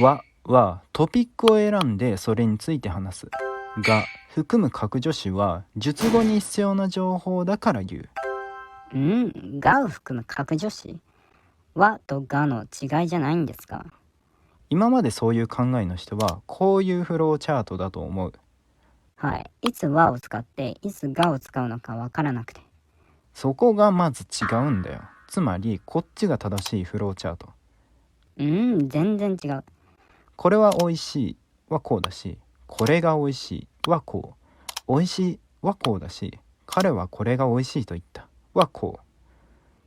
和はトピックを選んでそれについて話す。が含む格助詞は述語に必要な情報だから言う。がを含む格助詞和とがの違いじゃないんですか？今までそういう考えの人はこういうフローチャートだと思う。はい。いつ和を使っていつがを使うのかわからなくて。そこがまず違うんだよ。つまりこっちが正しいフローチャート。全然違う。これは美味しいはこうだし、これが美味しいはこう。美味しいはこうだし、彼はこれが美味しいと言ったはこ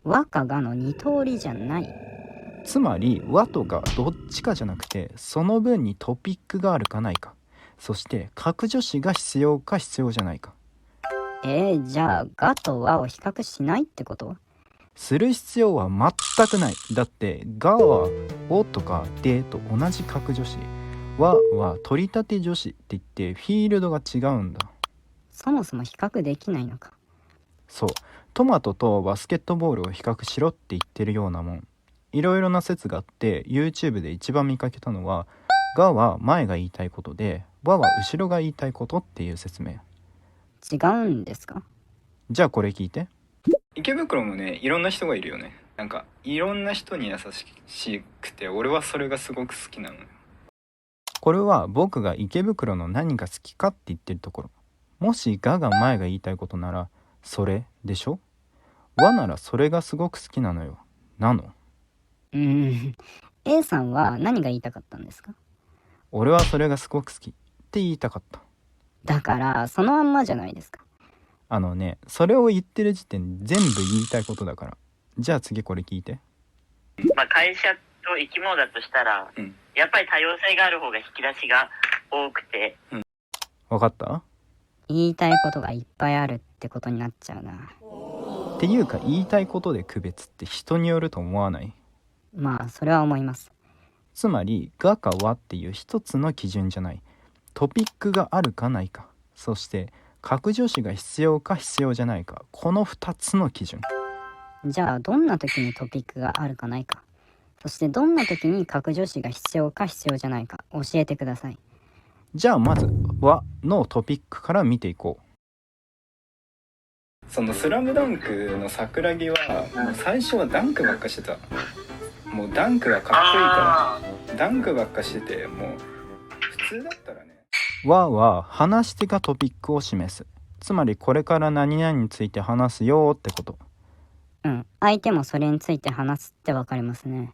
和かがの二通りじゃない。う。つまり和とがどっちかじゃなくて、その分にトピックがあるかないか、そして格助詞が必要か必要じゃないか。じゃあがと和を比較しないってこと？する必要は全くない。だってがはおとかでと同じ格助詞、和は取り立て助詞って言ってフィールドが違うんだ。そもそも比較できないのか。そう、トマトとバスケットボールを比較しろって言ってるようなもん。いろいろな説があって YouTube で一番見かけたのは、がは前が言いたいことで和は後ろが言いたいことっていう説明。違うんですか？じゃあこれ聞いて。池袋もね、いろんな人がいるよね。なんかいろんな人に優しくて、俺はそれがすごく好きなのよ。これは僕が池袋の何が好きかって言ってるところ。もしが前が言いたいことならそれでしょ。和ならそれがすごく好きなのよ。なの。A さんは何が言いたかったんですか？俺はそれがすごく好きって言いたかった。だからそのまんまじゃないですか。それを言ってる時点で全部言いたいことだから。じゃあ次これ聞いて。会社と生き物だとしたら、やっぱり多様性がある方が引き出しが多くて、わかった？言いたいことがいっぱいあるってことになっちゃうな。っていうか言いたいことで区別って人によると思わない？まあそれは思います。つまりがか和っていう一つの基準じゃない。トピックがあるかないか、そして格助詞が必要か必要じゃないか、この2つの基準。じゃあどんな時にトピックがあるかないか、そしてどんな時に格助詞が必要か必要じゃないか教えてください。じゃあまず和のトピックから見ていこう。そのスラムダンクの桜木はもう最初はダンクばっかしてた。もうダンクがかっこいいからダンクばっかしてて、もう普通だったらね。和は話し手がトピックを示す。つまりこれから何々について話すよってこと。相手もそれについて話すってわかりますね。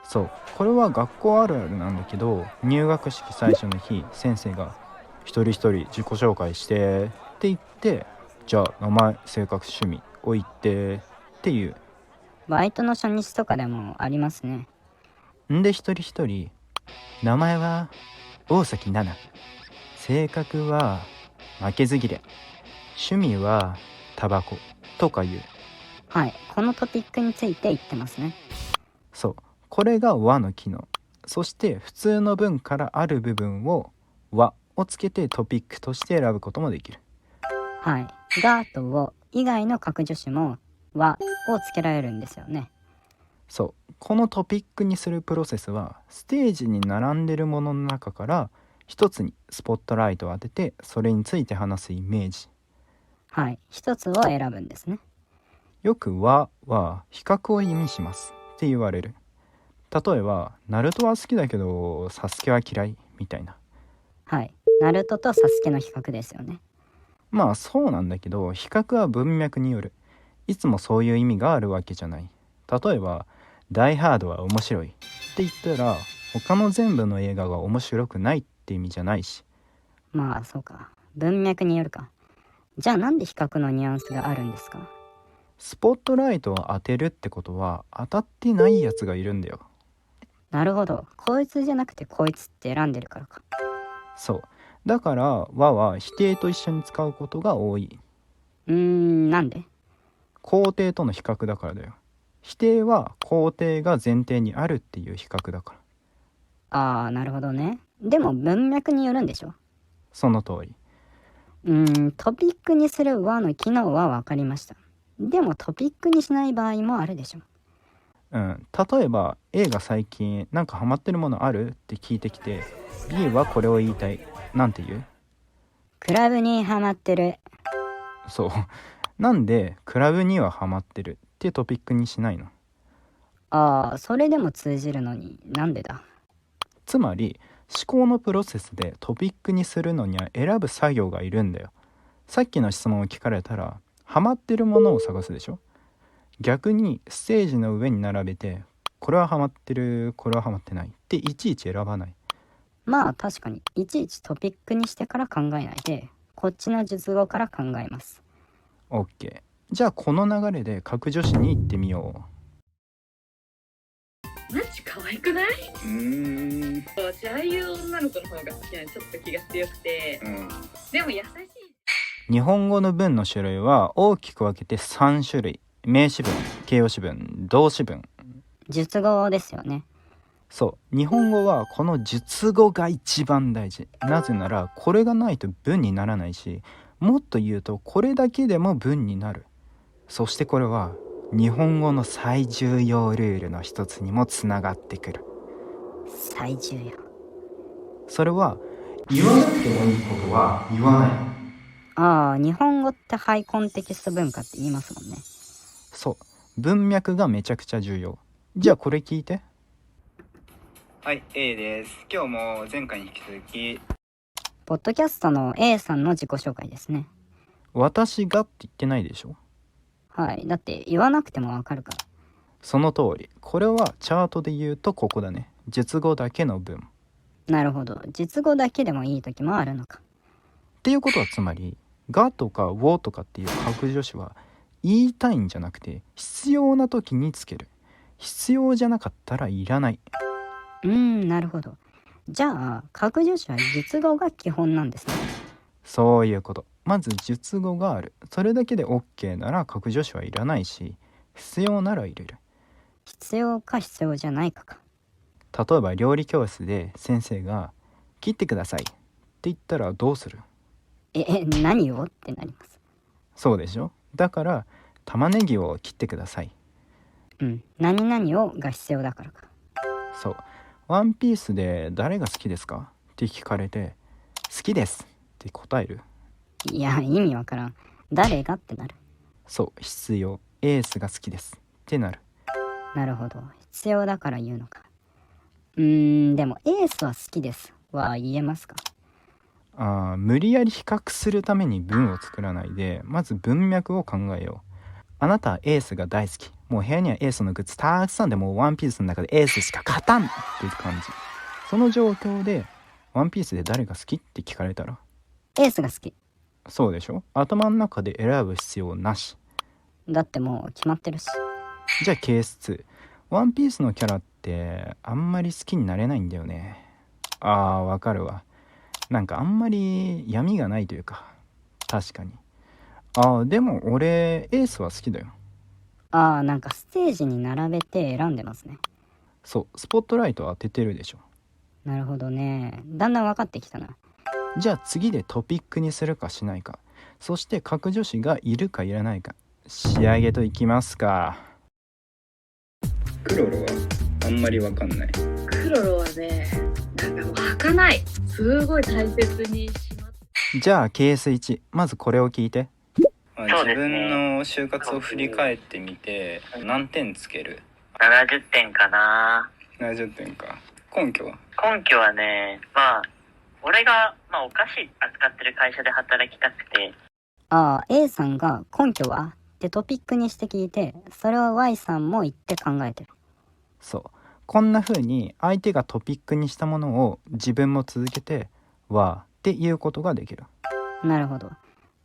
そう、これは学校あるあるなんだけど、入学式最初の日、先生が一人一人自己紹介してって言って、じゃあ名前、性格、趣味を言ってっていう。バイトの初日とかでもありますね。んで一人一人、名前は大崎奈々、性格は負けず嫌い、趣味はタバコとか言う。はい、このトピックについて言ってますね。そう、これが和の機能。そして普通の文からある部分を和をつけてトピックとして選ぶこともできる。はい、がとを以外の格助詞も和をつけられるんですよね。そう、このトピックにするプロセスはステージに並んでるものの中から一つにスポットライトを当ててそれについて話すイメージ。はい、一つを選ぶんですね。よく和は比較を意味しますって言われる。例えばナルトは好きだけどサスケは嫌いみたいな。はい、ナルトとサスケの比較ですよね。まあそうなんだけど、比較は文脈による。いつもそういう意味があるわけじゃない。例えばダイハードは面白いって言ったら他の全部の映画が面白くないって意味じゃないし。まあそうか、文脈によるか。じゃあなんで比較のニュアンスがあるんですか？スポットライトを当てるってことは当たってないやつがいるんだよ。なるほど、こいつじゃなくてこいつって選んでるからか。そう、だから和は否定と一緒に使うことが多い。なんで？肯定との比較だからだよ。否定は肯定が前提にあるっていう比較だから。ああ、なるほどね。でも文脈によるんでしょ？その通り。トピックにする和の機能は分かりました。でもトピックにしない場合もあるでしょ？例えば A が最近なんかハマってるものあるって聞いてきて B はこれを言いたい。なんて言う？クラブにハマってる。そう。なんでクラブにはハマってるっていうトピックにしないの？ああ、それでも通じるのになんでだ？つまり思考のプロセスでトピックにするのには選ぶ作業がいるんだよ。さっきの質問を聞かれたらハマってるものを探すでしょ。逆にステージの上に並べてこれはハマってる、これはハマってないっていちいち選ばない。まあ確かに、いちいちトピックにしてから考えないで、こっちの述語から考えます。 OK。 じゃあこの流れで各女子に行ってみよマジ可愛くない？私ああいう女の子の方が好きなのちょっと気が強くて、でも優しい。日本語の文の種類は大きく分けて3種類。名詞文、形容詞文、動詞文。述語ですよね。そう、日本語はこの述語が一番大事。なぜならこれがないと文にならないし、もっと言うとこれだけでも文になる。そしてこれは日本語の最重要ルールの一つにもつながってくる。最重要。それは言わなくてもいいことは言わない。ああ、日本語ってハイコンテキスト文化って言いますもんね。そう、文脈がめちゃくちゃ重要。じゃあこれ聞いて。はい、A です。今日も前回に引き続きポッドキャストの A さんの自己紹介ですね。私がって言ってないでしょ。はい、だって言わなくてもわかるから。その通り。これはチャートで言うとここだね。述語だけの文。なるほど、述語だけでもいい時もあるのか。っていうことはつまりがとかをとかっていう格助詞は言いたいんじゃなくて必要な時につける。必要じゃなかったらいらない。なるほど。じゃあ格助詞は述語が基本なんですね。そういうこと。まず述語がある。それだけで OK なら格助詞はいらないし、必要なら入れる。必要か必要じゃないかか。例えば料理教室で先生が切ってくださいって言ったらどうする？何をってなります。そうでしょ。だから玉ねぎを切ってください。何々をが必要だからか。そう。ワンピースで誰が好きですかって聞かれて好きですって答える？いや、意味わからん。誰がってなる。そう、必要。エースが好きですってなる。なるほど、必要だから言うのか。でもエースは好きですは言えますか？無理やり比較するために文を作らないで、まず文脈を考えよう。あなたはエースが大好き。もう部屋にはエースのグッズたくさんで、もうワンピースの中でエースしか勝たんっていう感じ。その状況でワンピースで誰が好きって聞かれたらエースが好き。そうでしょ。頭の中で選ぶ必要なし。だってもう決まってるし。じゃあケース2。ワンピースのキャラってあんまり好きになれないんだよね。わかるわ。なんかあんまり闇がないというか。確かに。でも俺エースは好きだよ。なんかステージに並べて選んでますね。そう、スポットライト当ててるでしょ。なるほどね。だんだん分かってきたな。じゃあ次でトピックにするかしないか、そして格助詞がいるかいらないか、仕上げといきますか。クロロはあんまり分かんない。クロロはね、なんかもう儚い。すごい大切にします。じゃあケース1、まずこれを聞いて。自分の就活を振り返ってみて何点つける？70点かな。？70点か。根拠は？根拠はね、俺が、お菓子扱ってる会社で働きたくて。A さんが根拠はってトピックにして聞いて、それを Y さんも言って考えてる。そう。こんな風に相手がトピックにしたものを自分も続けてはっていうことができる。なるほど。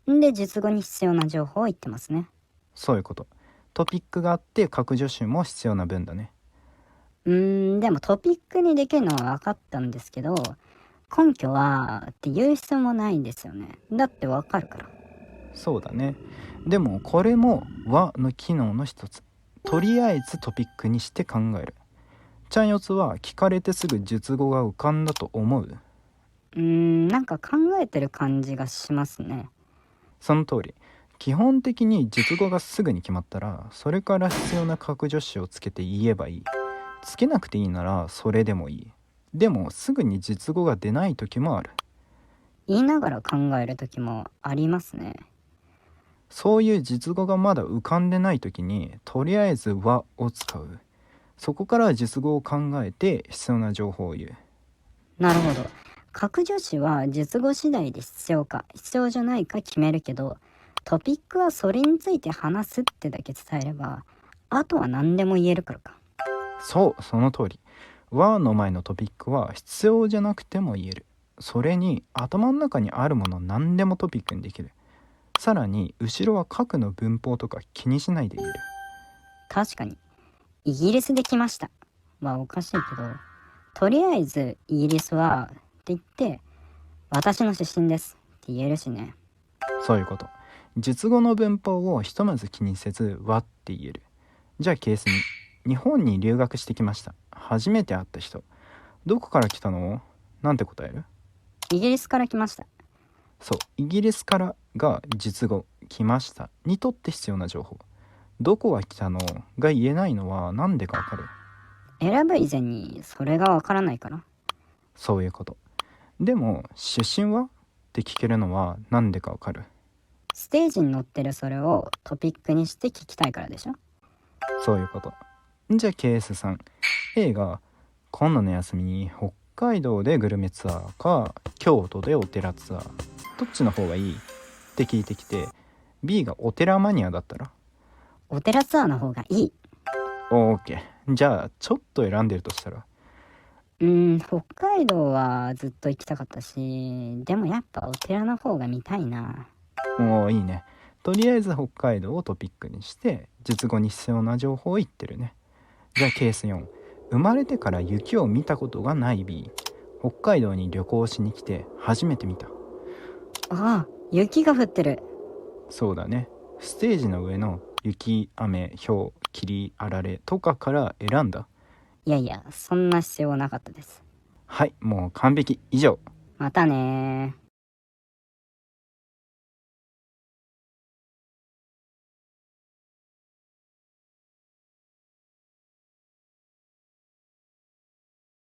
で、述語に必要な情報を言ってますね。そういうこと。トピックがあって格助詞も必要な文だね。でもトピックにできるのは分かったんですけど、根拠はって言う必要もないんですよね。だって分かるから。そうだね。でもこれもはの機能の一つ。とりあえずトピックにして考える。ちゃんよつは聞かれてすぐ述語が浮かんだと思う？なんか考えてる感じがしますね。その通り。基本的に述語がすぐに決まったら、それから必要な格助詞をつけて言えばいい。つけなくていいならそれでもいい。でもすぐに述語が出ない時もある。言いながら考える時もありますね。そういう述語がまだ浮かんでない時に、とりあえずはを使う。そこから述語を考えて必要な情報を言う。なるほど。格助詞は述語次第で必要か必要じゃないか決めるけど、トピックはそれについて話すってだけ伝えれば、あとは何でも言えるからか。そう、その通り。はの前のトピックは必要じゃなくても言える。それに頭の中にあるもの何でもトピックにできる。さらに後ろは過去の文法とか気にしないで言える。確かにイギリスで来ましたはおかしいけど、とりあえずイギリスはって言って私の出身ですって言えるしね。そういうこと。述語の文法をひとまず気にせずはって言える。じゃあケース2、日本に留学してきました。初めて会った人。どこから来たの？なんて答える？イギリスから来ました。そう、イギリスからが述語来ましたにとって必要な情報。どこが来たのが言えないのはなんでかわかる？選ぶ以前にそれがわからないから。そういうこと。でも出身はって聞けるのはなんでかわかる？ステージに乗ってるそれをトピックにして聞きたいからでしょ。そういうこと。じゃあケース3、 A が今度の休みに北海道でグルメツアーか京都でお寺ツアー、どっちの方がいいって聞いてきて、 B がお寺マニアだったらお寺ツアーの方がいい。OK。 じゃあちょっと選んでるとしたら、北海道はずっと行きたかったし、でもやっぱお寺の方が見たいな。もういいね。とりあえず北海道をトピックにして述語に必要な情報を言ってるね。じゃあケース4、生まれてから雪を見たことがない B、 北海道に旅行しに来て初めて見た。ああ、雪が降ってる。そうだね。ステージの上の雪、雨、氷、霧、あられとかから選んだ。いやいや、そんな必要なかったです。はい、もう完璧。以上。またねー。